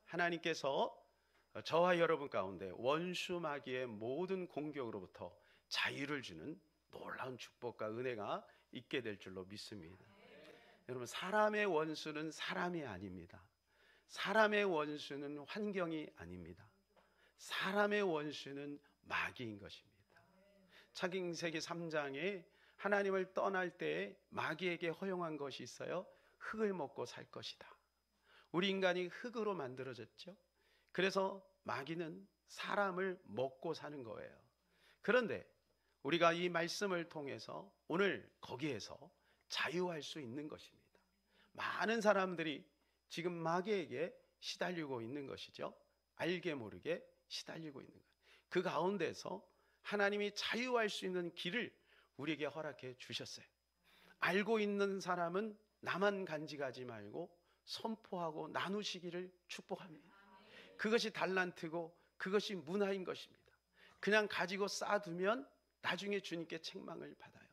하나님께서 저와 여러분 가운데 원수 마귀의 모든 공격으로부터 자유를 주는 놀라운 축복과 은혜가 있게 될 줄로 믿습니다. 여러분, 사람의 원수는 사람이 아닙니다. 사람의 원수는 환경이 아닙니다. 사람의 원수는 마귀인 것입니다. 창세기 3장에 하나님을 떠날 때에 마귀에게 허용한 것이 있어요. 흙을 먹고 살 것이다. 우리 인간이 흙으로 만들어졌죠. 그래서 마귀는 사람을 먹고 사는 거예요. 그런데 우리가 이 말씀을 통해서 오늘 거기에서 자유할 수 있는 것입니다. 많은 사람들이 지금 마귀에게 시달리고 있는 것이죠. 알게 모르게 시달리고 있는 거예요. 그 가운데서 하나님이 자유할 수 있는 길을 우리에게 허락해 주셨어요. 알고 있는 사람은 나만 간직하지 말고 선포하고 나누시기를 축복합니다. 그것이 달란트고 그것이 문화인 것입니다. 그냥 가지고 쌓아두면 나중에 주님께 책망을 받아요.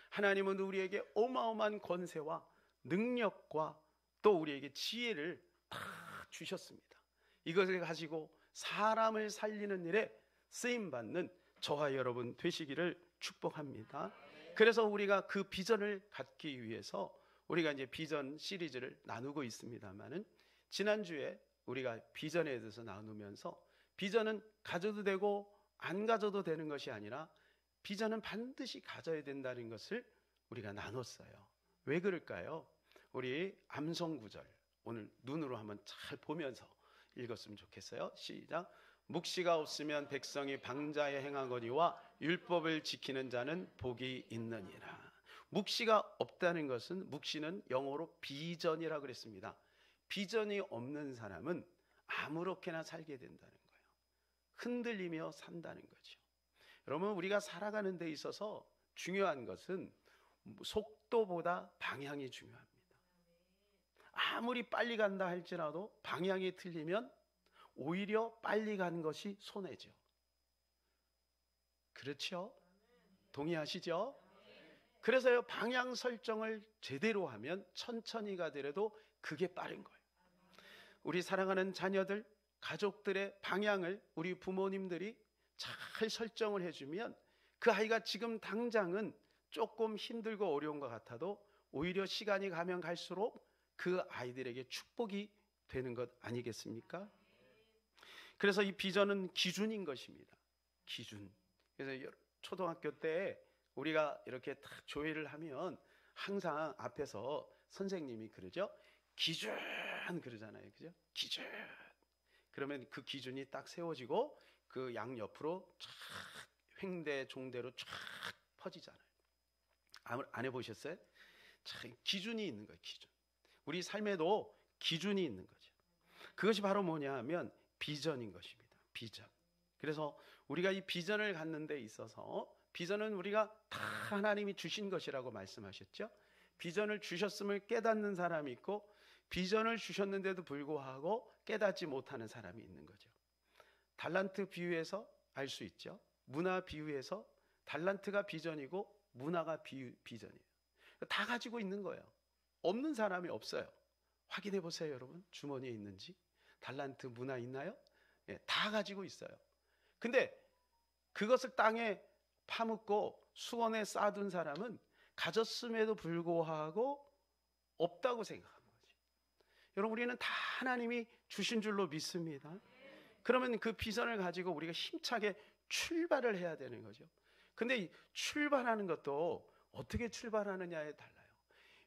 하나님은 우리에게 어마어마한 권세와 능력과 또 우리에게 지혜를 다 주셨습니다. 이것을 가지고 사람을 살리는 일에 쓰임받는 저와 여러분 되시기를 축복합니다. 그래서 우리가 그 비전을 갖기 위해서 우리가 이제 비전 시리즈를 나누고 있습니다만은, 지난주에 우리가 비전에 대해서 나누면서 비전은 가져도 되고 안 가져도 되는 것이 아니라 비전은 반드시 가져야 된다는 것을 우리가 나눴어요. 왜 그럴까요? 우리 암송 구절 오늘 눈으로 한번 잘 보면서 읽었으면 좋겠어요. 시작. 묵시가 없으면 백성이 방자에 행하거니와 율법을 지키는 자는 복이 있느니라. 묵시가 없다는 것은, 묵시는 영어로 비전이라고 그랬습니다. 비전이 없는 사람은 아무렇게나 살게 된다는 거예요. 흔들리며 산다는 거죠. 여러분, 우리가 살아가는 데 있어서 중요한 것은 속도보다 방향이 중요합니다. 아무리 빨리 간다 할지라도 방향이 틀리면 오히려 빨리 가는 것이 손해죠. 그렇죠? 동의하시죠? 그래서요, 방향 설정을 제대로 하면 천천히 가더라도 그게 빠른 거예요. 우리 사랑하는 자녀들, 가족들의 방향을 우리 부모님들이 잘 설정을 해주면 그 아이가 지금 당장은 조금 힘들고 어려운 것 같아도 오히려 시간이 가면 갈수록 그 아이들에게 축복이 되는 것 아니겠습니까? 그래서 이 비전은 기준인 것입니다. 기준. 그래서 초등학교 때 우리가 이렇게 딱 조회를 하면 항상 앞에서 선생님이 그러죠. 기준 그러잖아요. 그죠? 기준. 그러면 그 기준이 딱 세워지고 그 양옆으로 쫙 횡대 종대로 쫙 퍼지잖아요. 안 해보셨어요? 참 기준이 있는 거예요. 기준. 우리 삶에도 기준이 있는 거죠. 그것이 바로 뭐냐 하면 비전인 것입니다. 비전. 그래서 우리가 이 비전을 갖는 데 있어서, 비전은 우리가 다 하나님이 주신 것이라고 말씀하셨죠. 비전을 주셨음을 깨닫는 사람이 있고, 비전을 주셨는데도 불구하고 깨닫지 못하는 사람이 있는 거죠. 달란트 비유에서 알 수 있죠. 문화 비유에서 달란트가 비전이고 문화가 비전이에요. 다 가지고 있는 거예요. 없는 사람이 없어요. 확인해 보세요, 여러분. 주머니에 있는지. 달란트, 문화 있나요? 예, 다 가지고 있어요. 근데 그것을 땅에 파묻고 수원에 쌓아둔 사람은 가졌음에도 불구하고 없다고 생각하는 거죠. 여러분, 우리는 다 하나님이 주신 줄로 믿습니다. 그러면 그 비전을 가지고 우리가 힘차게 출발을 해야 되는 거죠. 근데 이 출발하는 것도 어떻게 출발하느냐에 달라요.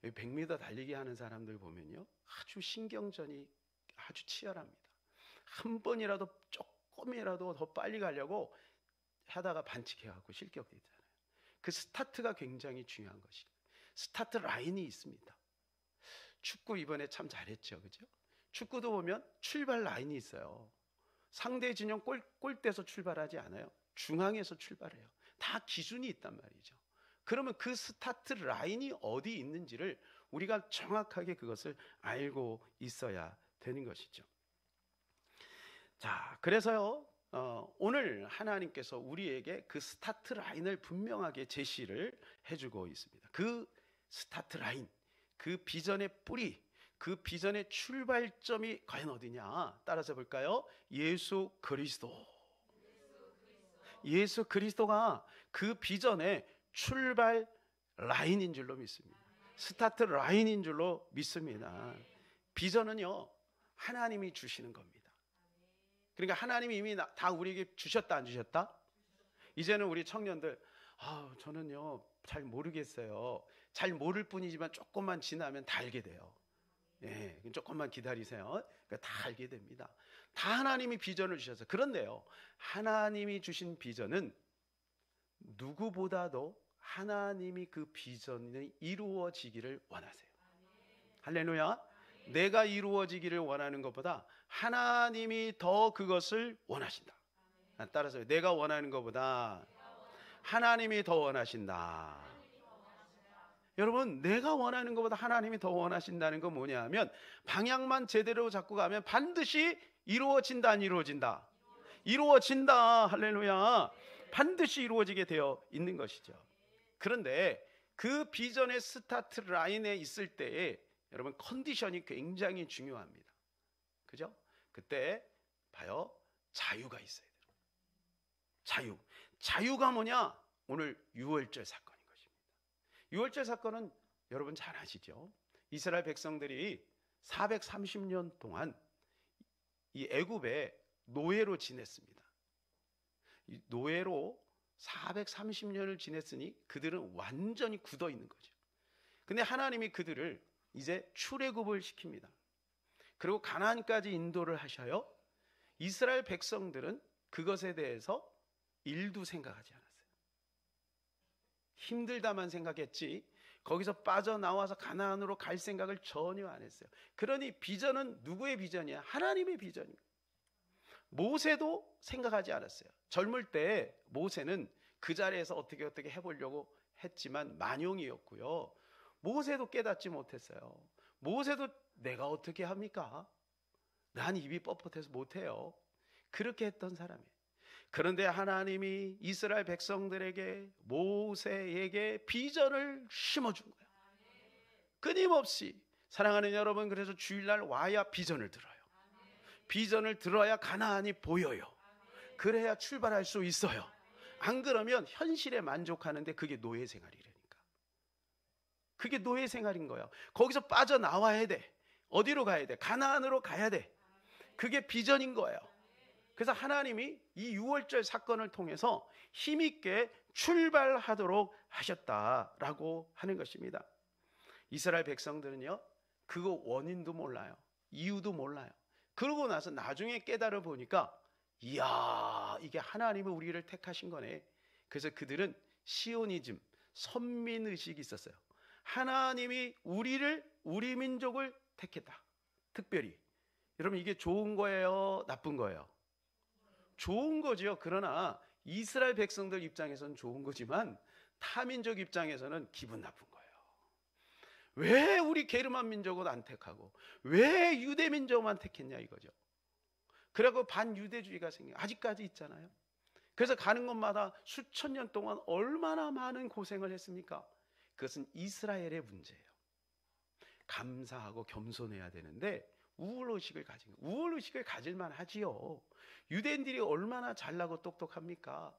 100m 달리기 하는 사람들 보면요, 아주 신경전이 아주 치열합니다. 한 번이라도 조금이라도 더 빨리 가려고 하다가 반칙해갖고 실격되잖아요. 그 스타트가 굉장히 중요한 것이에요. 스타트 라인이 있습니다. 축구 이번에 참 잘했죠, 그죠? 축구도 보면 출발 라인이 있어요. 상대 진영 골대에서 출발하지 않아요. 중앙에서 출발해요. 다 기준이 있단 말이죠. 그러면 그 스타트 라인이 어디 있는지를 우리가 정확하게 그것을 알고 있어야 되는 것이죠. 자, 그래서요, 오늘 하나님께서 우리에게 그 스타트 라인을 분명하게 제시를 해주고 있습니다. 그 스타트 라인, 그 비전의 뿌리, 그 비전의 출발점이 과연 어디냐? 따라서 볼까요? 예수 그리스도. 예수 그리스도가 그 비전의 출발 라인인 줄로 믿습니다. 스타트 라인인 줄로 믿습니다. 비전은요, 하나님이 주시는 겁니다. 그러니까 하나님이 이미 다 우리에게 주셨다 안 주셨다? 이제는 우리 청년들, 저는요 잘 모르겠어요. 잘 모를 뿐이지만 조금만 지나면 다 알게 돼요. 예, 조금만 기다리세요. 그러니까 다 알게 됩니다. 다 하나님이 비전을 주셔서. 그런데요, 하나님이 주신 비전은 누구보다도 하나님이 그 비전이 이루어지기를 원하세요. 할렐루야. 내가 이루어지기를 원하는 것보다 하나님이 더 그것을 원하신다. 따라서 내가 원하는 것보다 하나님이 더 원하신다. 여러분, 내가 원하는 것보다 하나님이 더 원하신다는 건 뭐냐 하면, 방향만 제대로 잡고 가면 반드시 이루어진다 안 이루어진다? 이루어진다. 할렐루야. 반드시 이루어지게 되어 있는 것이죠. 그런데 그 비전의 스타트 라인에 있을 때에 여러분, 컨디션이 굉장히 중요합니다. 그죠? 그때 봐요, 자유가 있어야 돼요. 자유가 뭐냐? 오늘 유월절 사건인 것입니다. 유월절 사건은 여러분 잘 아시죠? 이스라엘 백성들이 430년 동안 이 애굽에 노예로 지냈습니다. 이 노예로 430년을 지냈으니 그들은 완전히 굳어 있는 거죠. 근데 하나님이 그들을 이제 출애굽을 시킵니다. 그리고 가나안까지 인도를 하셔요. 이스라엘 백성들은 그것에 대해서 일도 생각하지 않았어요. 힘들다만 생각했지 거기서 빠져나와서 가나안으로 갈 생각을 전혀 안 했어요. 그러니 비전은 누구의 비전이야? 하나님의 비전이에요. 모세도 생각하지 않았어요. 젊을 때 모세는 그 자리에서 어떻게 해보려고 했지만 만용이었고요. 모세도 깨닫지 못했어요. 모세도 내가 어떻게 합니까? 난 입이 뻣뻣해서 못해요. 그렇게 했던 사람이에요. 그런데 하나님이 이스라엘 백성들에게, 모세에게 비전을 심어준 거예요. 끊임없이. 사랑하는 여러분, 그래서 주일날 와야 비전을 들어요. 비전을 들어야 가나안이 보여요. 그래야 출발할 수 있어요. 안 그러면 현실에 만족하는데 그게 노예 생활이라니까. 그게 노예 생활인 거예요. 거기서 빠져나와야 돼. 어디로 가야 돼? 가나안으로 가야 돼. 그게 비전인 거예요. 그래서 하나님이 이 유월절 사건을 통해서 힘있게 출발하도록 하셨다라고 하는 것입니다. 이스라엘 백성들은요, 그거 원인도 몰라요. 이유도 몰라요. 그러고 나서 나중에 깨달아 보니까, 이야, 이게 하나님이 우리를 택하신 거네. 그래서 그들은 시오니즘, 선민의식이 있었어요. 하나님이 우리 민족을 택했다. 특별히. 여러분, 이게 좋은 거예요? 나쁜 거예요? 좋은 거죠. 그러나 이스라엘 백성들 입장에서는 좋은 거지만 타민족 입장에서는 기분 나쁜 거예요. 왜 우리 게르만 민족은 안 택하고 왜 유대 민족만 택했냐 이거죠. 그리고 반유대주의가 생겨 아직까지 있잖아요. 그래서 가는 곳마다 수천 년 동안 얼마나 많은 고생을 했습니까? 그것은 이스라엘의 문제예요. 감사하고 겸손해야 되는데 우월의식을 가질 만하지요. 유대인들이 얼마나 잘나고 똑똑합니까?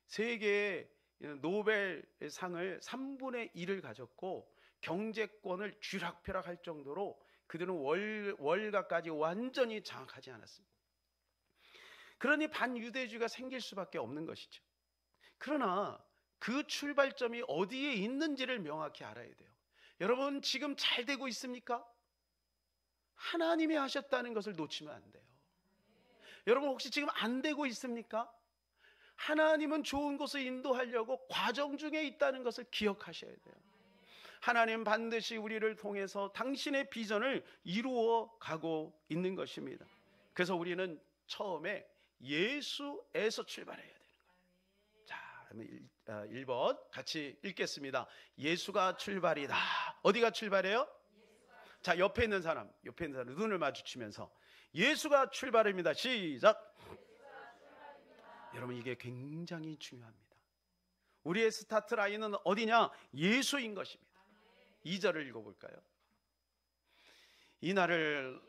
세계 노벨상을 3분의 1을 가졌고 경제권을 쥐락펴락할 정도로 그들은 월가까지 완전히 장악하지 않았습니다. 그러니 반유대주의가 생길 수밖에 없는 것이죠. 그러나 그 출발점이 어디에 있는지를 명확히 알아야 돼요. 여러분, 지금 잘 되고 있습니까? 하나님이 하셨다는 것을 놓치면 안 돼요. 여러분, 혹시 지금 안 되고 있습니까? 하나님은 좋은 곳을 인도하려고 과정 중에 있다는 것을 기억하셔야 돼요. 하나님 반드시 우리를 통해서 당신의 비전을 이루어 가고 있는 것입니다. 그래서 우리는 처음에 예수에서 출발해야 되는 거예요. 자, 1번 같이 읽겠습니다. 예수가 출발이다. 어디가 출발해요? 자, 옆에 있는 사람 눈을 마주치면서 예수가 출발입니다. 시작. 여러분, 이게 굉장히 중요합니다. 우리의 스타트 라인은 어디냐? 예수인 것입니다. 2절을 읽어볼까요? 이 날을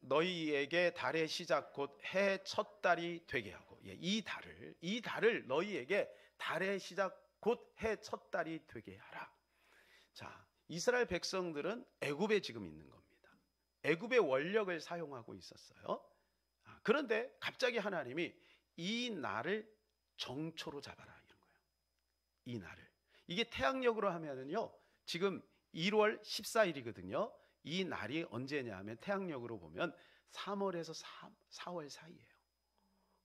너희에게 달의 시작 곧 해 첫 달이 되게 하고, 이 달을 너희에게 달의 시작 곧 해 첫 달이 되게 하라. 자, 이스라엘 백성들은 애굽에 지금 있는 겁니다. 애굽의 원력을 사용하고 있었어요. 그런데 갑자기 하나님이 이 날을 정초로 잡아라 이런 거예요. 이 날을. 이게 태양력으로 하면은요, 지금 1월 14일이거든요. 이 날이 언제냐 하면 태양력으로 보면 3월에서 4월 사이예요.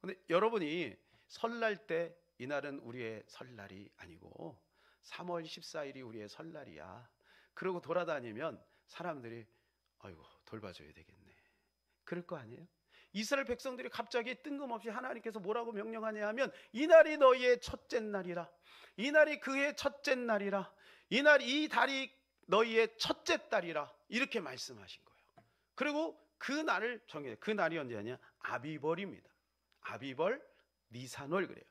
근데 여러분이 설날 때 이날은 우리의 설날이 아니고 3월 14일이 우리의 설날이야. 그러고 돌아다니면 사람들이 아이고 돌봐줘야 되겠네. 그럴 거 아니에요? 이스라엘 백성들이 갑자기 뜬금없이 하나님께서 뭐라고 명령하냐 하면 이 날이 너희의 첫째 날이라. 이 날이 그의 첫째 날이라. 이 달이 너희의 첫째 달이라. 이렇게 말씀하신 거예요. 그리고 그 날을 정해요. 그 날이 언제냐? 아비벌입니다. 아비벌, 니산월 그래요.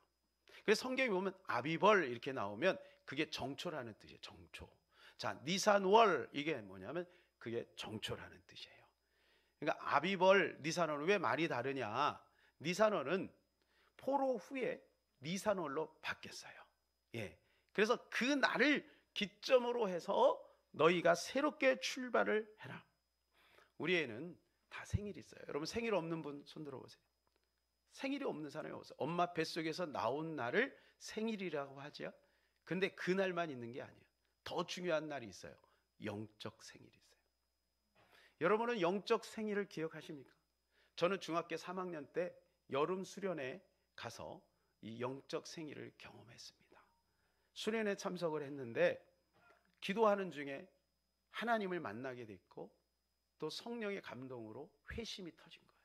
그래서 성경에 보면 아비벌 이렇게 나오면 그게 정초라는 뜻이에요. 정초. 자, 니산월 이게 뭐냐면 그게 정초라는 뜻이에요. 그러니까 아비벌, 니산월은 왜 말이 다르냐? 니산월은 포로 후에 니산월로 바뀌었어요. 예. 그래서 그 날을 기점으로 해서 너희가 새롭게 출발을 해라. 우리 애는 다 생일이 있어요. 여러분 생일 없는 분 손 들어보세요. 생일이 없는 사람이 없어요. 엄마 뱃속에서 나온 날을 생일이라고 하죠. 근데 그 날만 있는 게 아니에요. 더 중요한 날이 있어요. 영적 생일이 있어요. 여러분은 영적 생일을 기억하십니까? 저는 중학교 3학년 때 여름 수련회 가서 이 영적 생일을 경험했습니다. 수련회 참석을 했는데 기도하는 중에 하나님을 만나게 됐고 또 성령의 감동으로 회심이 터진 거예요.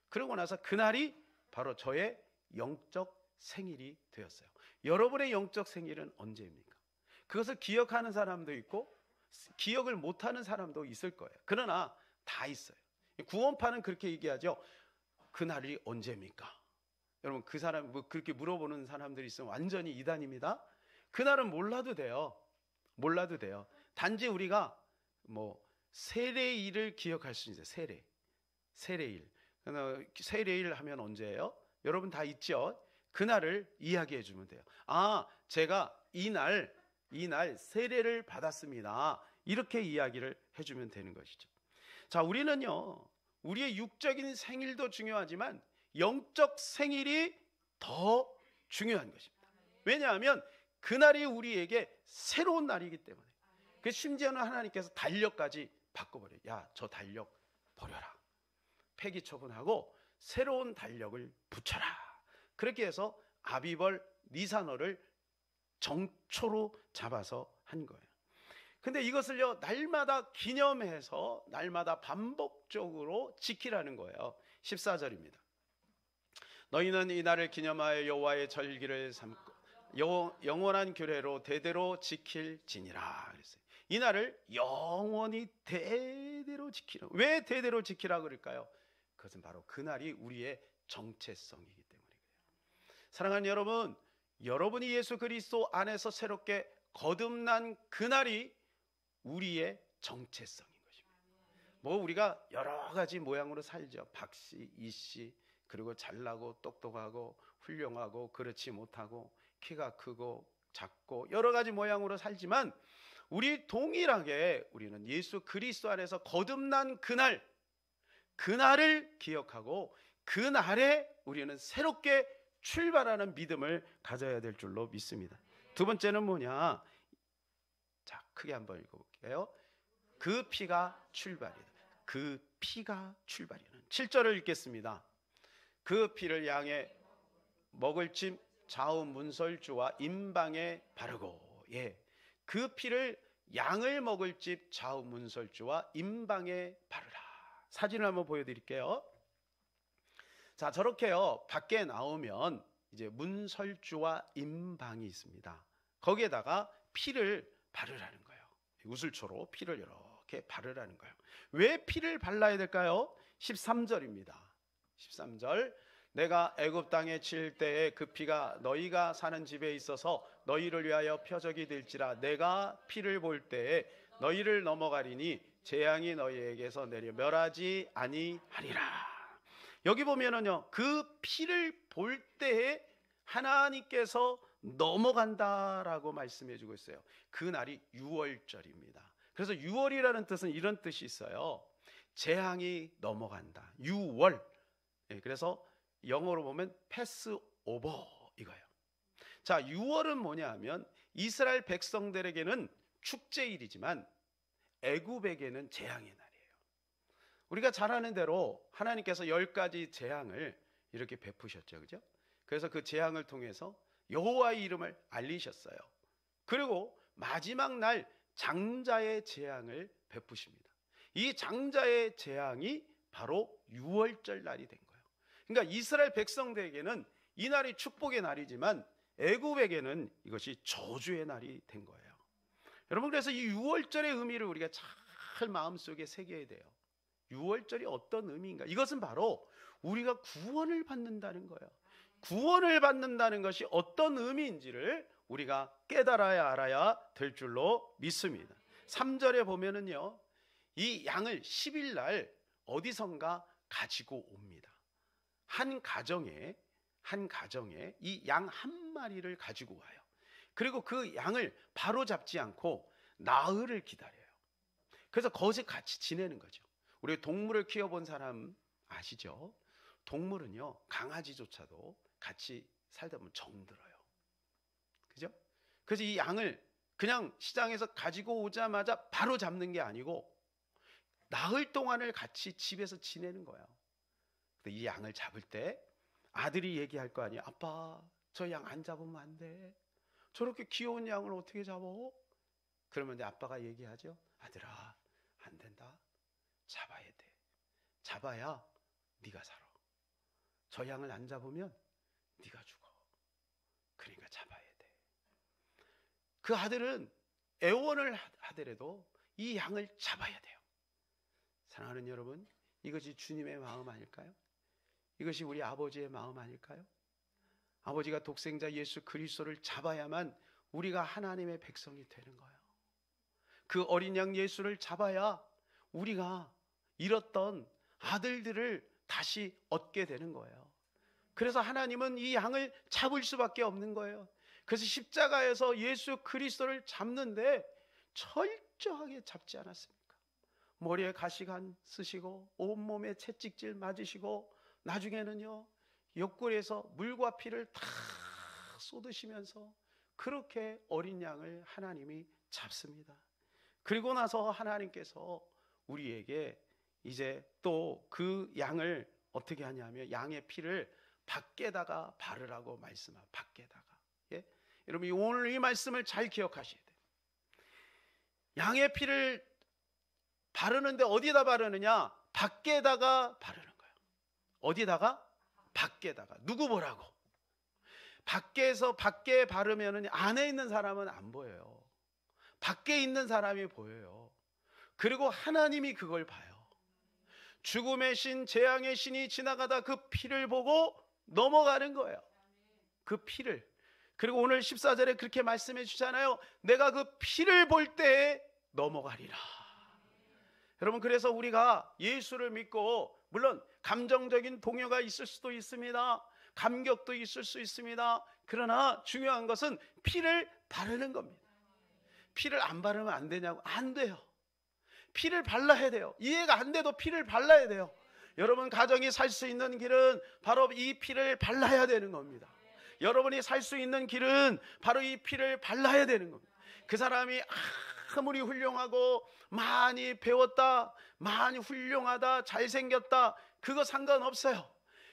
그러고 나서 그날이 바로 저의 영적 생일이 되었어요. 여러분의 영적 생일은 언제입니까? 그것을 기억하는 사람도 있고 기억을 못하는 사람도 있을 거예요. 그러나 다 있어요. 구원파는 그렇게 얘기하죠. 그날이 언제입니까? 여러분 그 사람 그렇게 물어보는 사람들이 있으면 완전히 이단입니다. 그날은 몰라도 돼요. 몰라도 돼요. 단지 우리가 세례일을 기억할 수 있어요. 세례일. 세례일 하면 언제예요? 여러분 다 있죠? 그날을 이야기해 주면 돼요. 아, 제가 이날 세례를 받았습니다. 이렇게 이야기를 해주면 되는 것이죠. 자, 우리는요, 우리의 육적인 생일도 중요하지만 영적 생일이 더 중요한 것입니다. 왜냐하면 그날이 우리에게 새로운 날이기 때문에. 그 심지어는 하나님께서 달력까지 바꿔버려요. 야, 저 달력 버려라. 폐기 처분하고 새로운 달력을 붙여라. 그렇게 해서 아비벌 니산월을 정초로 잡아서 한 거예요. 근데 이것을요 날마다 기념해서 날마다 반복적으로 지키라는 거예요. 14절입니다. 너희는 이 날을 기념하여 여호와의 절기를 삼고 영원한 규례로 대대로 지킬지니라 그랬어요. 이 날을 영원히 대대로 지키라. 왜 대대로 지키라 그럴까요? 그것은 바로 그날이 우리의 정체성이기 때문에 그래요. 사랑하는 여러분, 여러분이 예수 그리스도 안에서 새롭게 거듭난 그날이 우리의 정체성인 것입니다. 우리가 여러 가지 모양으로 살죠. 박씨, 이씨, 그리고 잘나고 똑똑하고 훌륭하고 그렇지 못하고 키가 크고 작고 여러 가지 모양으로 살지만 우리 동일하게 우리는 예수 그리스도 안에서 거듭난 그날을 기억하고 그날에 우리는 새롭게 출발하는 믿음을 가져야 될 줄로 믿습니다. 두 번째는 뭐냐? 자, 크게 한번 읽어볼게요. 그 피가 출발이다. 그 피가 출발이다. 7절을 읽겠습니다. 그 피를 양의 먹을 집 좌우 문설주와 임방에 바르고, 그 피를 양을 먹을 집 좌우 문설주와 임방에 바르라. 사진을 한번 보여드릴게요. 자, 저렇게요 밖에 나오면 이제 문설주와 임방이 있습니다. 거기에다가 피를 바르라는 거예요. 우슬초로 피를 이렇게 바르라는 거예요. 왜 피를 발라야 될까요? 13절입니다. 13절, 내가 애굽 땅에 칠 때에 그 피가 너희가 사는 집에 있어서 너희를 위하여 표적이 될지라. 내가 피를 볼 때에 너희를 넘어가리니 재앙이 너희에게서 내려 멸하지 아니하리라. 여기 보면은요, 그 피를 볼 때에 하나님께서 넘어간다라고 말씀해 주고 있어요. 그 날이 유월절입니다. 그래서 유월이라는 뜻은 이런 뜻이 있어요. 재앙이 넘어간다. 유월. 그래서 영어로 보면 패스 오버 이거예요. 자, 유월은 뭐냐 하면 이스라엘 백성들에게는 축제일이지만 애굽에게는 재앙의 날이에요. 우리가 잘 아는 대로 하나님께서 10가지 재앙을 이렇게 베푸셨죠. 그죠? 그래서 그 재앙을 통해서 여호와의 이름을 알리셨어요. 그리고 마지막 날 장자의 재앙을 베푸십니다. 이 장자의 재앙이 바로 유월절 날이 된 거예요. 그러니까 이스라엘 백성들에게는 이 날이 축복의 날이지만 애굽에게는 이것이 저주의 날이 된 거예요. 여러분, 그래서 이 유월절의 의미를 우리가 잘 마음속에 새겨야 돼요. 유월절이 어떤 의미인가? 이것은 바로 우리가 구원을 받는다는 거예요. 구원을 받는다는 것이 어떤 의미인지를 우리가 깨달아야 알아야 될 줄로 믿습니다. 3절에 보면은요, 이 양을 10일 날 어디선가 가지고 옵니다. 한 가정에 이 양 한 마리를 가지고 와요. 그리고 그 양을 바로 잡지 않고 나흘을 기다려요. 그래서 거기서 같이 지내는 거죠. 우리 동물을 키워본 사람 아시죠? 동물은요, 강아지조차도 같이 살다 보면 정들어요. 그죠? 그래서 이 양을 그냥 시장에서 가지고 오자마자 바로 잡는 게 아니고 나흘 동안을 같이 집에서 지내는 거예요. 근데 이 양을 잡을 때 아들이 얘기할 거 아니에요. 아빠, 저 양 안 잡으면 안 돼. 저렇게 귀여운 양을 어떻게 잡어? 그러면 이제 아빠가 얘기하죠. 아들아, 안 된다. 잡아야 돼. 잡아야 네가 살아. 저 양을 안 잡으면 네가 죽어. 그러니까 잡아야 돼. 그 아들은 애원을 하더라도 이 양을 잡아야 돼요. 사랑하는 여러분, 이것이 주님의 마음 아닐까요? 이것이 우리 아버지의 마음 아닐까요? 아버지가 독생자 예수 그리스도를 잡아야만 우리가 하나님의 백성이 되는 거예요. 그 어린 양 예수를 잡아야 우리가 잃었던 아들들을 다시 얻게 되는 거예요. 그래서 하나님은 이 양을 잡을 수밖에 없는 거예요. 그래서 십자가에서 예수 그리스도를 잡는데 철저하게 잡지 않았습니까? 머리에 가시관 쓰시고 온몸에 채찍질 맞으시고 나중에는요, 옆구리에서 물과 피를 다 쏟으시면서 그렇게 어린 양을 하나님이 잡습니다. 그리고 나서 하나님께서 우리에게 이제 또 그 양을 어떻게 하냐면 양의 피를 밖에다가 바르라고 말씀하고, 밖에다가. 예? 여러분, 오늘 이 말씀을 잘 기억하셔야 돼요. 양의 피를 바르는데 어디다 바르느냐? 밖에다가 바르는 거예요. 어디다가? 밖에다가. 누구 보라고? 밖에 바르면 안에 있는 사람은 안 보여요. 밖에 있는 사람이 보여요. 그리고 하나님이 그걸 봐요. 죽음의 신, 재앙의 신이 지나가다 그 피를 보고 넘어가는 거예요. 그 피를. 그리고 오늘 14절에 그렇게 말씀해 주잖아요. 내가 그 피를 볼 때에 넘어가리라. 여러분, 그래서 우리가 예수를 믿고, 물론 감정적인 동요가 있을 수도 있습니다. 감격도 있을 수 있습니다. 그러나 중요한 것은 피를 바르는 겁니다. 피를 안 바르면 안 되냐고? 안 돼요. 피를 발라야 돼요. 이해가 안 돼도 피를 발라야 돼요. 여러분 가정이 살 수 있는 길은 바로 이 피를 발라야 되는 겁니다. 여러분이 살 수 있는 길은 바로 이 피를 발라야 되는 겁니다. 그 사람이 아무리 훌륭하고 많이 배웠다, 많이 훌륭하다, 잘생겼다, 그거 상관없어요.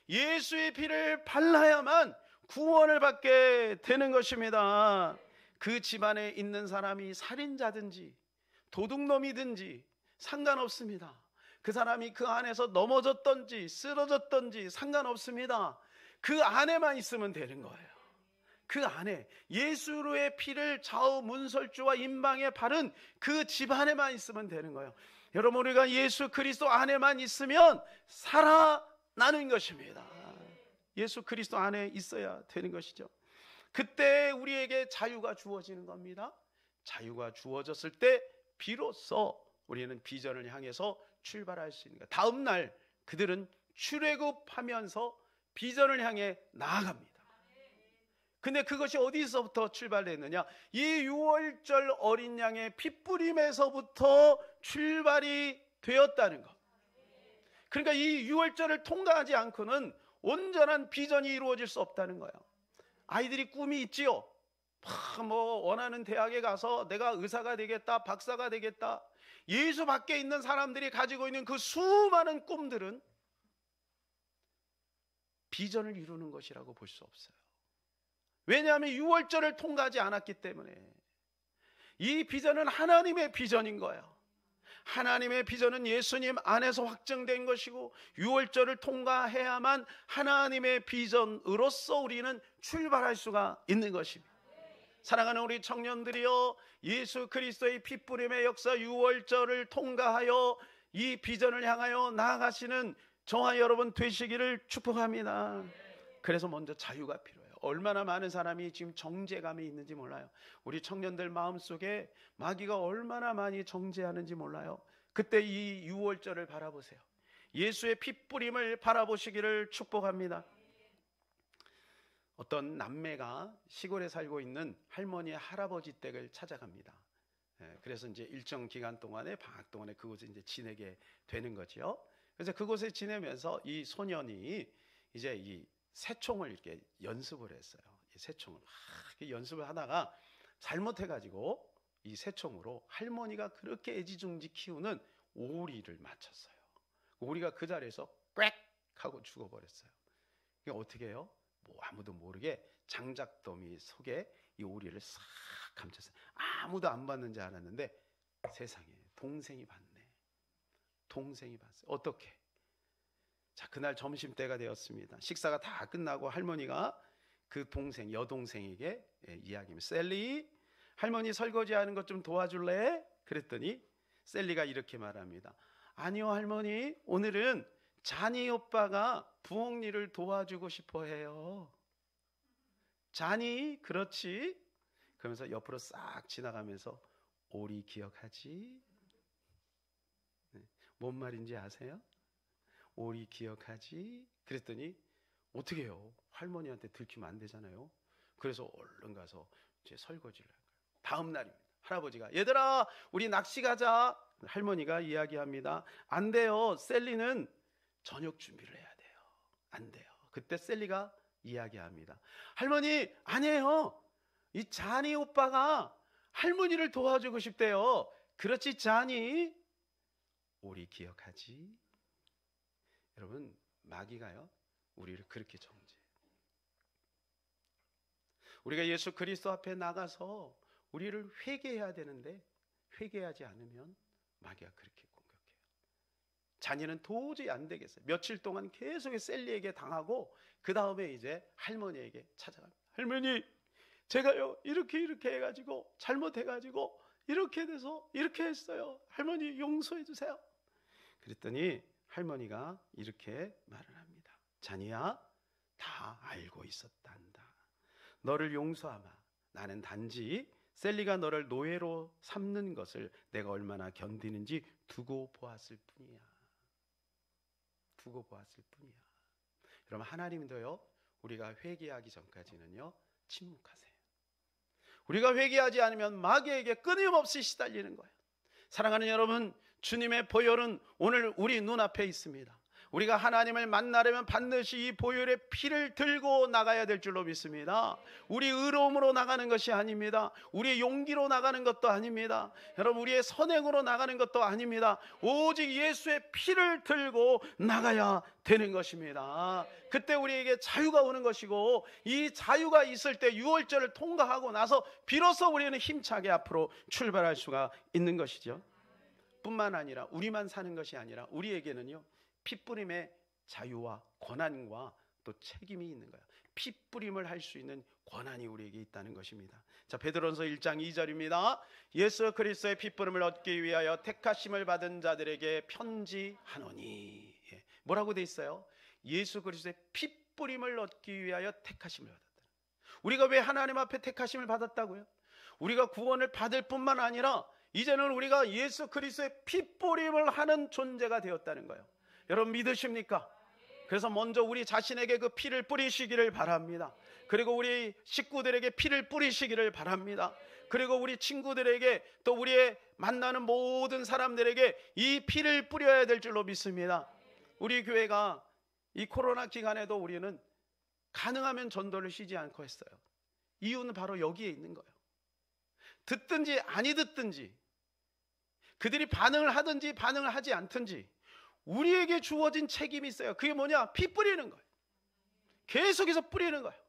예수의 피를 발라야만 구원을 받게 되는 것입니다. 그 집안에 있는 사람이 살인자든지 도둑놈이든지 상관없습니다. 그 사람이 그 안에서 넘어졌던지 쓰러졌던지 상관없습니다. 그 안에만 있으면 되는 거예요. 그 안에 예수의 피를 좌우 문설주와 임방에 바른 그 집안에만 있으면 되는 거예요. 여러분, 우리가 예수 그리스도 안에만 있으면 살아나는 것입니다. 예수 그리스도 안에 있어야 되는 것이죠. 그때 우리에게 자유가 주어지는 겁니다. 자유가 주어졌을 때 비로소 우리는 비전을 향해서 출발할 수 있는 거예요. 다음 날 그들은 출애굽하면서 비전을 향해 나아갑니다. 근데 그것이 어디서부터 출발됐느냐? 이 6월절 어린 양의 핏부림에서부터 출발이 되었다는 것. 그러니까 이 6월절을 통과하지 않고는 온전한 비전이 이루어질 수 없다는 거예요. 아이들이 꿈이 있지요. 뭐 원하는 대학에 가서 내가 의사가 되겠다, 박사가 되겠다. 예수 밖에 있는 사람들이 가지고 있는 그 수많은 꿈들은 비전을 이루는 것이라고 볼 수 없어요. 왜냐하면 6월절을 통과하지 않았기 때문에. 이 비전은 하나님의 비전인 거예요. 하나님의 비전은 예수님 안에서 확정된 것이고 6월절을 통과해야만 하나님의 비전으로서 우리는 출발할 수가 있는 것입니다. 사랑하는 우리 청년들이여, 예수 그리스도의 핏부림의 역사 6월절을 통과하여 이 비전을 향하여 나아가시는 저와 여러분 되시기를 축복합니다. 그래서 먼저 자유가 필요해요. 얼마나 많은 사람이 지금 정죄감이 있는지 몰라요. 우리 청년들 마음속에 마귀가 얼마나 많이 정죄하는지 몰라요. 그때 이 6월절을 바라보세요. 예수의 핏부림을 바라보시기를 축복합니다. 어떤 남매가 시골에 살고 있는 할머니 할아버지 댁을 찾아갑니다. 그래서 이제 일정 기간 동안에, 방학 동안에 그곳에 이제 지내게 되는 거죠. 그래서 그곳에 지내면서 이 소년이 이제 이 새총을 이렇게 연습을 했어요. 이 새총을 막 연습을 하다가 잘못해가지고 이 새총으로 할머니가 그렇게 애지중지 키우는 오리를 맞췄어요. 오리가 그 자리에서 꽥 하고 죽어버렸어요. 이게 어떻게 해요? 뭐 아무도 모르게 장작더미 속에 이 오리를 싹 감췄어요. 아무도 안 봤는 줄 알았는데 세상에 동생이 봤네. 동생이 봤어요. 어떻게? 자, 그날 점심때가 되었습니다. 식사가 다 끝나고 할머니가 그 동생, 여동생에게 이야기합니다. 셀리, 할머니 설거지하는 것 좀 도와줄래? 그랬더니 셀리가 이렇게 말합니다. 아니요 할머니, 오늘은 자니 오빠가 부엌 일을 도와주고 싶어 해요. 자니? 그렇지? 그러면서 옆으로 싹 지나가면서 오리 기억하지? 뭔 말인지 아세요? 오리 기억하지? 그랬더니 어떻게 해요? 할머니한테 들키면 안 되잖아요. 그래서 얼른 가서 이제 설거지를 한 거예요. 다음 날입니다. 할아버지가 얘들아 우리 낚시 가자. 할머니가 이야기합니다. 안 돼요. 셀리는 저녁 준비를 해야 돼요. 안 돼요. 그때 셀리가 이야기합니다. 할머니 아니에요. 이 자니 오빠가 할머니를 도와주고 싶대요. 그렇지 자니? 오리 기억하지? 여러분 마귀가요 우리를 그렇게 정죄해요. 우리가 예수 그리스도 앞에 나가서 우리를 회개해야 되는데 회개하지 않으면 마귀가 그렇게 공격해요. 자니는 도저히 안 되겠어요. 며칠 동안 계속 셀리에게 당하고 그 다음에 이제 할머니에게 찾아갑니다. 할머니 제가요 이렇게 해가지고 잘못해가지고 이렇게 돼서 이렇게 했어요. 할머니 용서해 주세요. 그랬더니 할머니가 이렇게 말을 합니다. 자니야 다 알고 있었단다. 너를 용서하마. 나는 단지 셀리가 너를 노예로 삼는 것을 내가 얼마나 견디는지 두고 보았을 뿐이야. 두고 보았을 뿐이야. 여러분 하나님도요 우리가 회개하기 전까지는요 침묵하세요. 우리가 회개하지 않으면 마귀에게 끊임없이 시달리는 거예요. 사랑하는 여러분, 주님의 보혈은 오늘 우리 눈앞에 있습니다. 우리가 하나님을 만나려면 반드시 이 보혈의 피를 들고 나가야 될 줄로 믿습니다. 우리 의로움으로 나가는 것이 아닙니다. 우리의 용기로 나가는 것도 아닙니다. 여러분 우리의 선행으로 나가는 것도 아닙니다. 오직 예수의 피를 들고 나가야 되는 것입니다. 그때 우리에게 자유가 오는 것이고 이 자유가 있을 때 6월절을 통과하고 나서 비로소 우리는 힘차게 앞으로 출발할 수가 있는 것이죠. 뿐만 아니라 우리만 사는 것이 아니라 우리에게는요 핏부림의 자유와 권한과 또 책임이 있는 거예요. 핏부림을 할 수 있는 권한이 우리에게 있다는 것입니다. 자, 베드로전서 1장 2절입니다. 예수 그리스도의 핏부림을 얻기 위하여 택하심을 받은 자들에게 편지하노니. 뭐라고 돼 있어요? 예수 그리스도의 핏부림을 얻기 위하여 택하심을 받았다. 우리가 왜 하나님 앞에 택하심을 받았다고요? 우리가 구원을 받을 뿐만 아니라 이제는 우리가 예수 그리스도의 핏뿌림을 하는 존재가 되었다는 거예요. 여러분 믿으십니까? 그래서 먼저 우리 자신에게 그 피를 뿌리시기를 바랍니다. 그리고 우리 식구들에게 피를 뿌리시기를 바랍니다. 그리고 우리 친구들에게, 또 우리의 만나는 모든 사람들에게 이 피를 뿌려야 될 줄로 믿습니다. 우리 교회가 이 코로나 기간에도 우리는 가능하면 전도를 쉬지 않고 했어요. 이유는 바로 여기에 있는 거예요. 듣든지 아니 듣든지, 그들이 반응을 하든지 반응을 하지 않든지 우리에게 주어진 책임이 있어요. 그게 뭐냐? 피 뿌리는 거예요. 계속해서 뿌리는 거예요.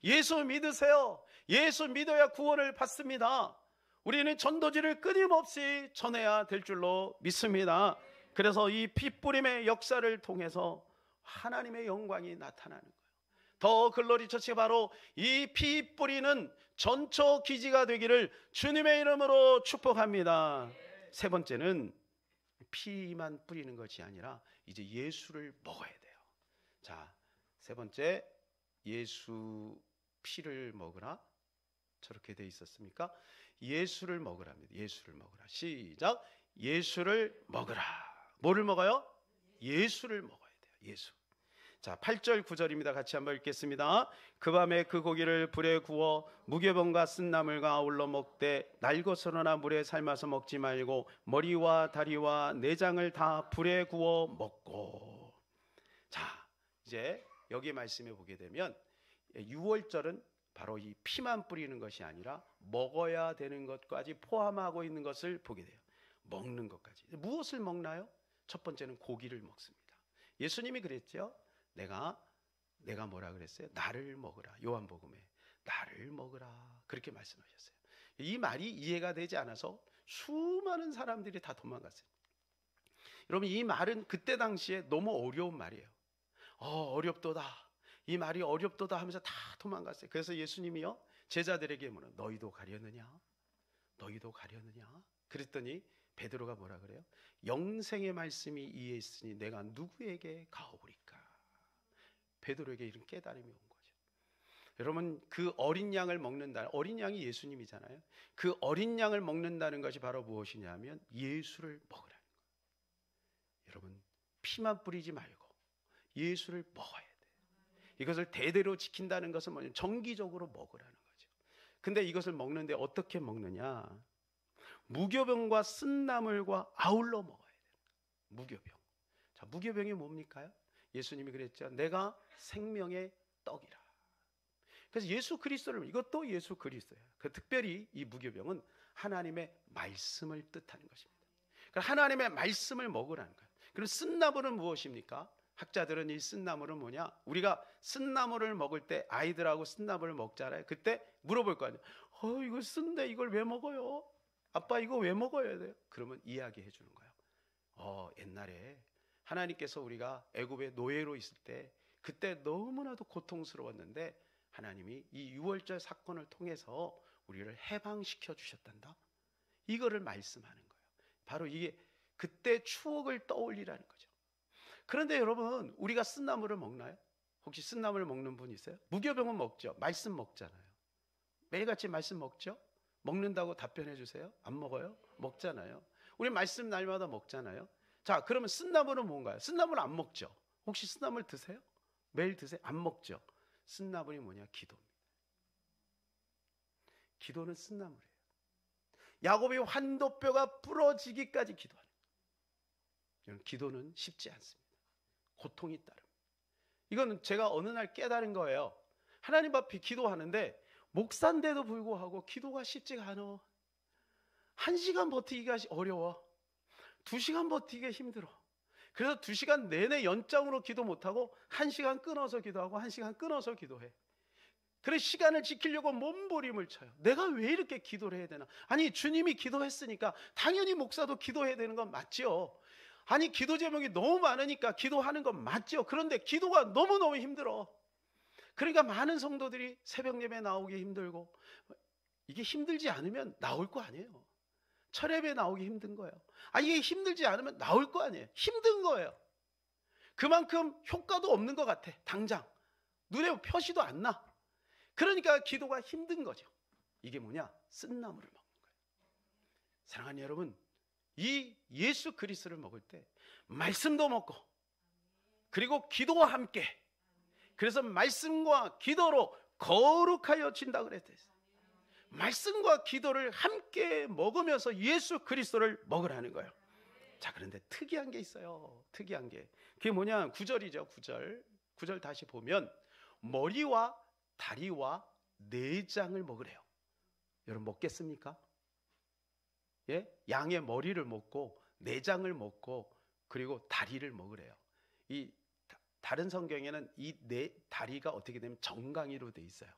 예수 믿으세요. 예수 믿어야 구원을 받습니다. 우리는 전도지를 끊임없이 전해야 될 줄로 믿습니다. 그래서 이 피 뿌림의 역사를 통해서 하나님의 영광이 나타나는 거예요. 더 글로리 처치가 바로 이 피 뿌리는 전초 기지가 되기를 주님의 이름으로 축복합니다. 세 번째는 피만 뿌리는 것이 아니라 이제 예수를 먹어야 돼요. 자, 세 번째, 예수 피를 먹으라. 저렇게 돼 있었습니까? 예수를 먹으랍니다. 예수를 먹으라. 시작. 예수를 먹으라. 뭐를 먹어요? 예수를 먹어야 돼요. 예수. 자, 8절 9절입니다. 같이 한번 읽겠습니다. 그 밤에 그 고기를 불에 구워 무교병과 쓴 나물과 아울러 먹되 날것으로나 물에 삶아서 먹지 말고 머리와 다리와 내장을 다 불에 구워 먹고. 자, 이제 여기 말씀에 보게 되면 6월절은 바로 이 피만 뿌리는 것이 아니라 먹어야 되는 것까지 포함하고 있는 것을 보게 돼요. 먹는 것까지. 무엇을 먹나요? 첫 번째는 고기를 먹습니다. 예수님이 그랬죠. 내가 뭐라 그랬어요? 나를 먹으라. 요한복음에 나를 먹으라 그렇게 말씀하셨어요. 이 말이 이해가 되지 않아서 수많은 사람들이 다 도망갔어요. 여러분, 이 말은 그때 당시에 너무 어려운 말이에요. 어렵도다. 이 말이 어렵도다 하면서 다 도망갔어요. 그래서 예수님이요, 제자들에게 물어, 너희도 가려느냐? 너희도 가려느냐? 그랬더니 베드로가 뭐라 그래요? 영생의 말씀이 이에 있으니 내가 누구에게 가오리까? 베드로에게 이런 깨달음이 온 거죠. 여러분, 그 어린 양을 먹는다. 어린 양이 예수님이잖아요. 그 어린 양을 먹는다는 것이 바로 무엇이냐면 예수를 먹으라는 거예요. 여러분, 피만 뿌리지 말고 예수를 먹어야 돼요. 이것을 대대로 지킨다는 것은 뭐냐면 정기적으로 먹으라는 거죠. 근데 이것을 먹는데 어떻게 먹느냐? 무교병과 쓴 나물과 아울러 먹어야 돼요. 무교병. 자, 무교병이 뭡니까? 예수님이 그랬죠. 내가 생명의 떡이라. 그래서 예수 그리스도를, 이것도 예수 그리스도예요. 특별히 이 무교병은 하나님의 말씀을 뜻하는 것입니다. 그러니까 하나님의 말씀을 먹으라는 거예요. 그럼 쓴나물은 무엇입니까? 학자들은 이 쓴나물은 뭐냐? 우리가 쓴나물을 먹을 때 아이들하고 쓴나물을 먹잖아요. 그때 물어볼 거 아니에요. 이거 쓴데 이걸 왜 먹어요? 아빠 이거 왜 먹어야 돼요? 그러면 이야기해 주는 거예요. 옛날에 하나님께서 우리가 애굽의 노예로 있을 때 그때 너무나도 고통스러웠는데 하나님이 이 유월절 사건을 통해서 우리를 해방시켜 주셨단다. 이거를 말씀하는 거예요. 바로 이게 그때 추억을 떠올리라는 거죠. 그런데 여러분, 우리가 쓴나물을 먹나요? 혹시 쓴나물을 먹는 분 있어요? 무교병은 먹죠. 말씀 먹잖아요. 매일같이 말씀 먹죠? 먹는다고 답변해 주세요. 안 먹어요? 먹잖아요. 우리 말씀 날마다 먹잖아요. 자, 그러면 쓴나물은 뭔가요? 쓴나물 안 먹죠. 혹시 쓴나물 드세요? 매일 드세요? 안 먹죠. 쓴나물이 뭐냐? 기도입니다. 기도는 쓴나물이에요. 야곱이 환도뼈가 부러지기까지 기도하는 거예요. 기도는 쉽지 않습니다. 고통이 따릅니다. 이거는 제가 어느 날 깨달은 거예요. 하나님 앞에 기도하는데 목사인데도 불구하고 기도가 쉽지가 않아. 1시간 버티기가 어려워. 2시간 버티기가 힘들어. 그래서 2시간 내내 연장으로 기도 못하고 1시간 끊어서 기도하고 1시간 끊어서 기도해. 그래서 시간을 지키려고 몸부림을 쳐요. 내가 왜 이렇게 기도를 해야 되나? 아니, 주님이 기도했으니까 당연히 목사도 기도해야 되는 건 맞죠. 아니, 기도 제목이 너무 많으니까 기도하는 건 맞죠. 그런데 기도가 너무너무 힘들어. 그러니까 많은 성도들이 새벽 예배 나오기 힘들고, 이게 힘들지 않으면 나올 거 아니에요. 철예배 나오기 힘든 거예요. 이게 힘들지 않으면 나올 거 아니에요. 힘든 거예요. 그만큼 효과도 없는 것 같아. 당장 눈에 표시도 안 나. 그러니까 기도가 힘든 거죠. 이게 뭐냐? 쓴나물을 먹는 거예요. 사랑하는 여러분, 이 예수 그리스도를 먹을 때 말씀도 먹고 그리고 기도와 함께, 그래서 말씀과 기도로 거룩하여 진다 그랬대요. 말씀과 기도를 함께 먹으면서 예수 그리스도를 먹으라는 거예요. 자, 그런데 특이한 게 있어요. 특이한 게. 그게 뭐냐? 9절이죠. 9절 다시 보면 머리와 다리와 내장을 먹으래요. 여러분 먹겠습니까? 예? 양의 머리를 먹고 내장을 먹고 그리고 다리를 먹으래요. 이 다른 성경에는 이 다리가 어떻게 되면 정강이로 돼 있어요.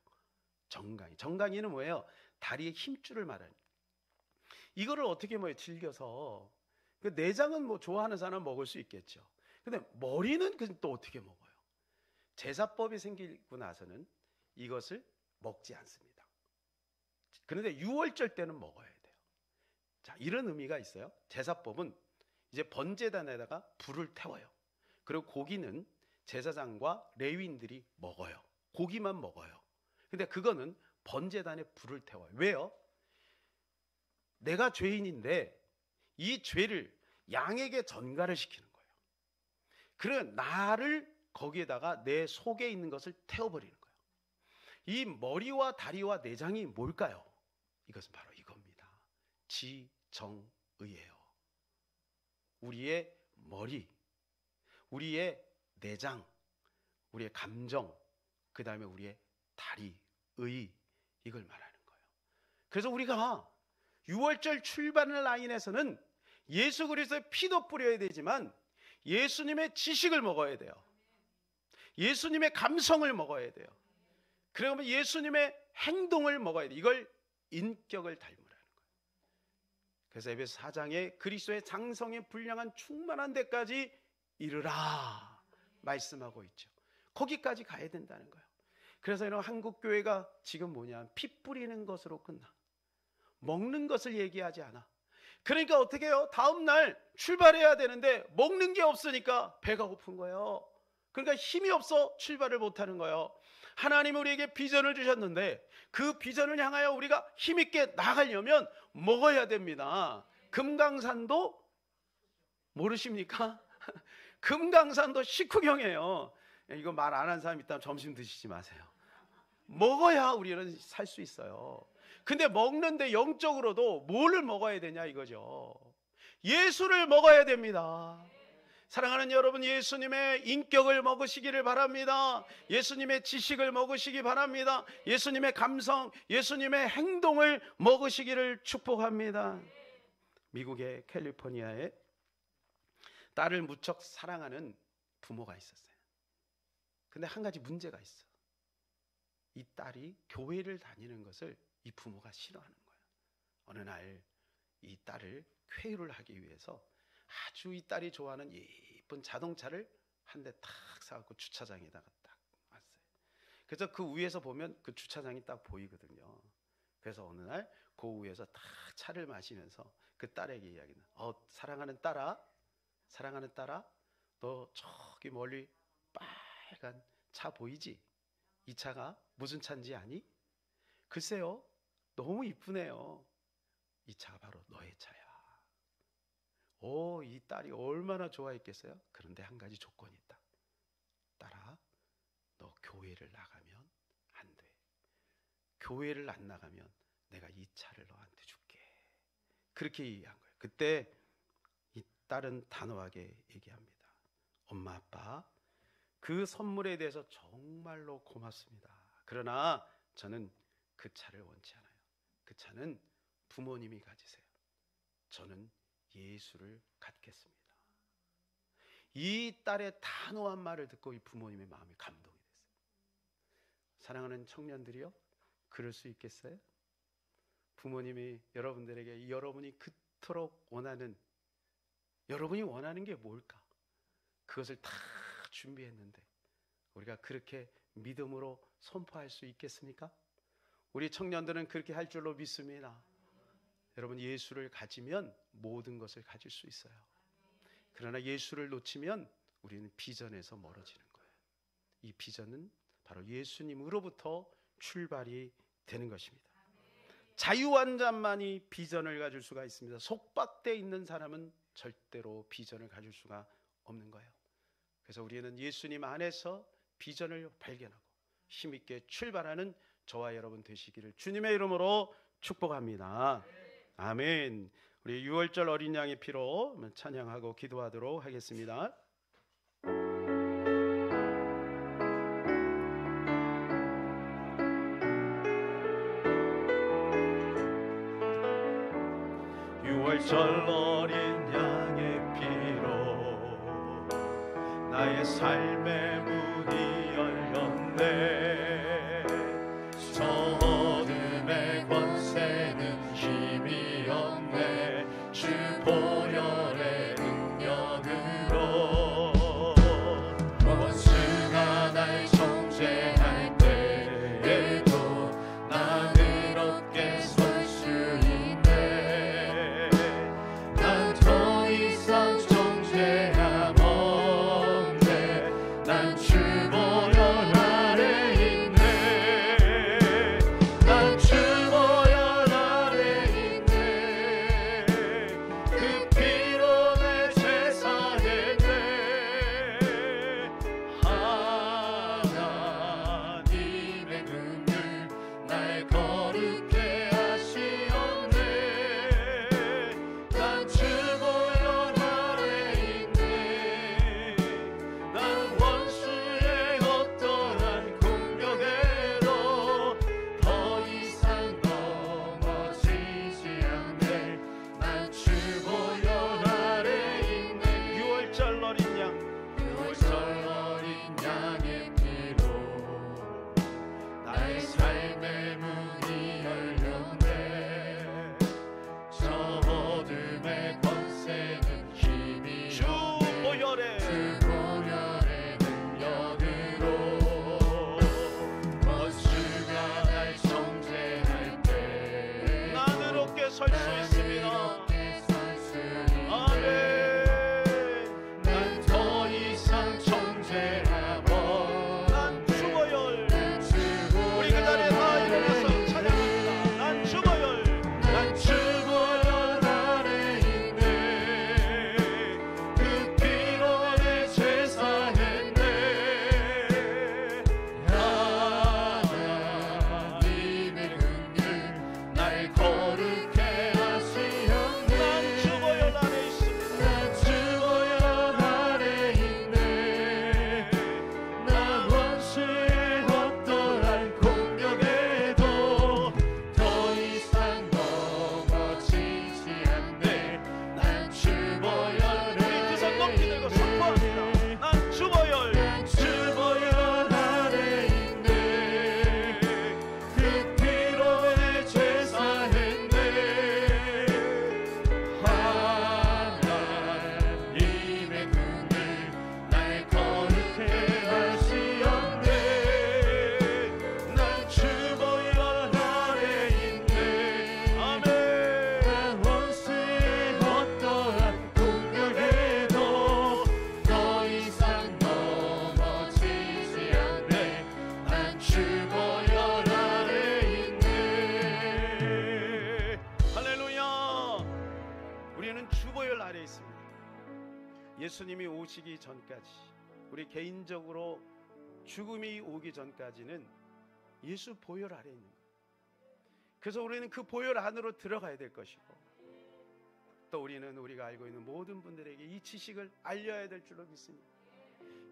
정강이는 뭐예요? 다리의 힘줄을 말하는. 이거를 어떻게 즐겨서, 그 내장은 좋아하는 사람은 먹을 수 있겠죠. 근데 머리는 또 어떻게 먹어요? 제사법이 생기고 나서는 이것을 먹지 않습니다. 그런데 유월절 때는 먹어야 돼요. 자, 이런 의미가 있어요. 제사법은 이제 번제단에다가 불을 태워요. 그리고 고기는 제사장과 레위인들이 먹어요. 고기만 먹어요. 근데 그거는 번제단에 불을 태워요. 왜요? 내가 죄인인데 이 죄를 양에게 전가를 시키는 거예요. 그래 나를 거기에다가 내 속에 있는 것을 태워버리는 거예요. 이 머리와 다리와 내장이 뭘까요? 이것은 바로 이겁니다. 지정의예요. 우리의 머리, 우리의 내장, 우리의 감정, 그 다음에 우리의 다리, 의, 이걸 말하는 거예요. 그래서 우리가 6월절 출발 라인에서는 예수 그리스도의 피도 뿌려야 되지만 예수님의 지식을 먹어야 돼요. 예수님의 감성을 먹어야 돼요. 그러면 예수님의 행동을 먹어야 돼요. 이걸 인격을 닮으라는 거예요. 그래서 에베소 4장에 그리스도의 장성에 분량한 충만한 데까지 이르라 말씀하고 있죠. 거기까지 가야 된다는 거예요. 그래서 이런 한국교회가 지금 피 뿌리는 것으로 끝나. 먹는 것을 얘기하지 않아. 그러니까 어떻게 해요? 다음날 출발해야 되는데 먹는 게 없으니까 배가 고픈 거예요. 그러니까 힘이 없어 출발을 못하는 거예요. 하나님은 우리에게 비전을 주셨는데 그 비전을 향하여 우리가 힘있게 나가려면 먹어야 됩니다. 금강산도 모르십니까? 금강산도 식후경이에요. 이거 말 안 한 사람 있다면 점심 드시지 마세요. 먹어야 우리는 살 수 있어요. 근데 먹는데 영적으로도 뭐를 먹어야 되냐 이거죠. 예수를 먹어야 됩니다. 사랑하는 여러분, 예수님의 인격을 먹으시기를 바랍니다. 예수님의 지식을 먹으시기 바랍니다. 예수님의 감성, 예수님의 행동을 먹으시기를 축복합니다. 미국의 캘리포니아에 딸을 무척 사랑하는 부모가 있었어요. 근데 한 가지 문제가 있어. 이 딸이 교회를 다니는 것을 이 부모가 싫어하는 거예요. 어느 날 이 딸을 쾌유를 하기 위해서 아주 이 딸이 좋아하는 예쁜 자동차를 한 대 탁 사갖고 주차장에다가 딱 왔어요. 그래서 그 위에서 보면 그 주차장이 딱 보이거든요. 그래서 어느 날 그 위에서 딱 차를 마시면서 그 딸에게 이야기는, 사랑하는 딸아, 너 저기 멀리 빨간 차 보이지? 이 차가 무슨 차인지 아니? 글쎄요, 너무 이쁘네요. 이 차가 바로 너의 차야. 이 딸이 얼마나 좋아했겠어요? 그런데 한 가지 조건이 있다. 딸아, 너 교회를 나가면 안 돼. 교회를 안 나가면 내가 이 차를 너한테 줄게. 그렇게 얘기한 거예요. 그때 이 딸은 단호하게 얘기합니다. 엄마, 아빠, 그 선물에 대해서 정말로 고맙습니다. 그러나 저는 그 차를 원치 않아요. 그 차는 부모님이 가지세요. 저는 예수를 갖겠습니다. 이 딸의 단호한 말을 듣고 이 부모님의 마음이 감동이 됐어요. 사랑하는 청년들이요, 그럴 수 있겠어요? 부모님이 여러분들에게 여러분이 그토록 원하는, 여러분이 원하는 게 뭘까? 그것을 다 준비했는데 우리가 그렇게 믿음으로 선포할 수 있겠습니까? 우리 청년들은 그렇게 할 줄로 믿습니다. 여러분, 예수를 가지면 모든 것을 가질 수 있어요. 그러나 예수를 놓치면 우리는 비전에서 멀어지는 거예요. 이 비전은 바로 예수님으로부터 출발이 되는 것입니다. 자유한 자만이 비전을 가질 수가 있습니다. 속박되어 있는 사람은 절대로 비전을 가질 수가 없는 거예요. 그래서 우리는 예수님 안에서 비전을 발견하고 힘있게 출발하는 저와 여러분 되시기를 주님의 이름으로 축복합니다. 아멘. 우리 6월절 어린 양의 피로 찬양하고 기도하도록 하겠습니다. 절 어린 양의 피로 나의 삶의 문이 열렸네. 저 어둠의 권세는 힘이 없네. 주 보혈의 능력으로 원수가 날 정죄할 때에도 나는 얻게 설 수 있네. 예수님이 오시기 전까지, 우리 개인적으로 죽음이 오기 전까지는 예수 보혈 아래 있는 거예요. 그래서 우리는 그 보혈 안으로 들어가야 될 것이고, 또 우리는 우리가 알고 있는 모든 분들에게 이 지식을 알려야 될 줄로 믿습니다.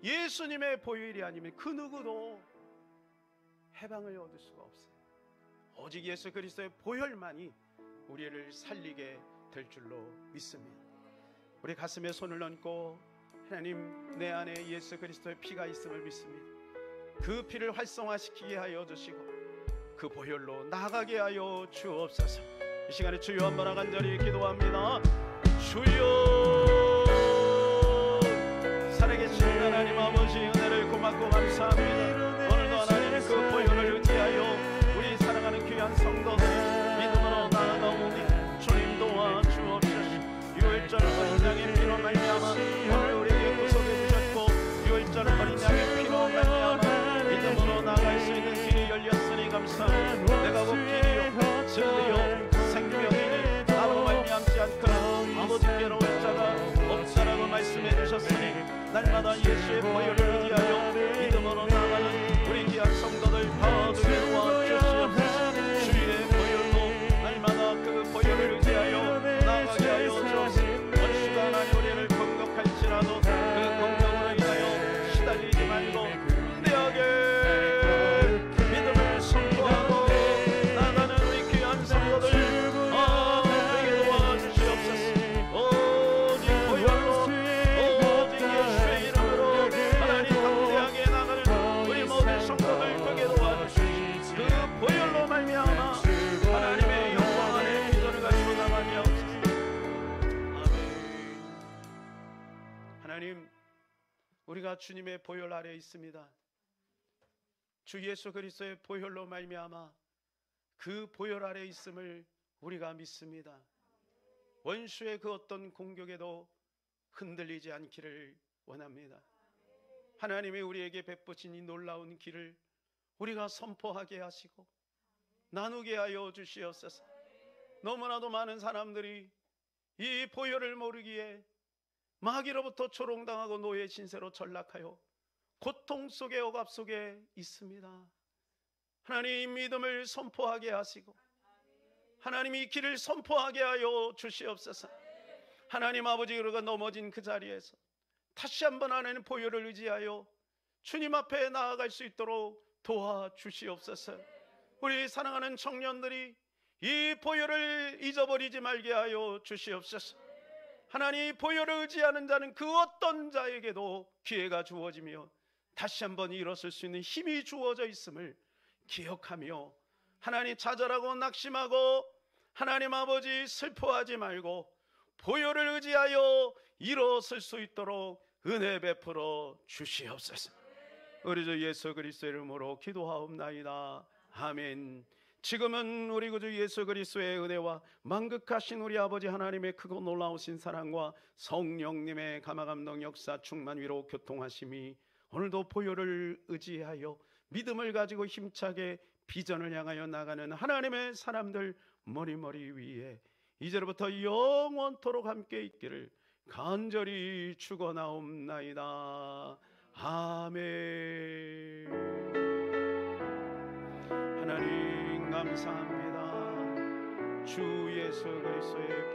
예수님의 보혈이 아니면 그 누구도 해방을 얻을 수가 없어요. 오직 예수 그리스도의 보혈만이 우리를 살리게 될 줄로 믿습니다. 우리 가슴에 손을 얹고, 하나님, 내 안에 예수 그리스도의 피가 있음을 믿습니다. 그 피를 활성화시키게 하여 주시고 그 보혈로 나가게 하여 주옵소서. 이 시간에 주여 한번 간절히 기도합니다. 주여, 살아계신 하나님 아버지, 은혜를 고맙고 감사합니다. 오늘도 하나님 그 보혈을 의지하여 우리 사랑하는 귀한 성도들 믿음으로 나아가오니 주님 도와주옵소서. 6월절 어린 양의 피로 말미암아 오늘 우리에게 구속해 주셨고, 6월절 어린 양의 피로 말미암아 믿음으로 나아갈 수 있는 길이 열렸으니 감사합니다. 내가 곧 길이요 진리요 주님의 보혈 아래 있습니다. 주 예수 그리스도의 보혈로 말미암아 그 보혈 아래 있음을 우리가 믿습니다. 원수의 그 어떤 공격에도 흔들리지 않기를 원합니다. 하나님이 우리에게 베푸신 이 놀라운 길을 우리가 선포하게 하시고 나누게 하여 주시옵소서. 너무나도 많은 사람들이 이 보혈을 모르기에 마귀로부터 조롱당하고 노예 신세로 전락하여 고통 속에 억압 속에 있습니다. 하나님 믿음을 선포하게 하시고 하나님이 길을 선포하게 하여 주시옵소서. 하나님 아버지, 우리가 넘어진 그 자리에서 다시 한번 하나님 보혈을 의지하여 주님 앞에 나아갈 수 있도록 도와주시옵소서. 우리 사랑하는 청년들이 이 보혈을 잊어버리지 말게 하여 주시옵소서. 하나님, 보혈을 의지하는 자는 그 어떤 자에게도 기회가 주어지며 다시 한번 일어설 수 있는 힘이 주어져 있음을 기억하며 하나님, 좌절하고 낙심하고 하나님 아버지 슬퍼하지 말고 보혈을 의지하여 일어설 수 있도록 은혜 베풀어 주시옵소서. 우리 주 예수 그리스도의 이름으로 기도하옵나이다. 아멘. 지금은 우리 구주 예수 그리스도의 은혜와 만극하신 우리 아버지 하나님의 크고 놀라우신 사랑과 성령님의 감화감동 역사 충만 위로 교통하심이 오늘도 보혈을 의지하여 믿음을 가지고 힘차게 비전을 향하여 나가는 하나님의 사람들 머리머리 위에 이제로부터 영원토록 함께 있기를 간절히 축원하옵나이다. 아멘. 하나님 감사합니다. 주 예수 그리스도의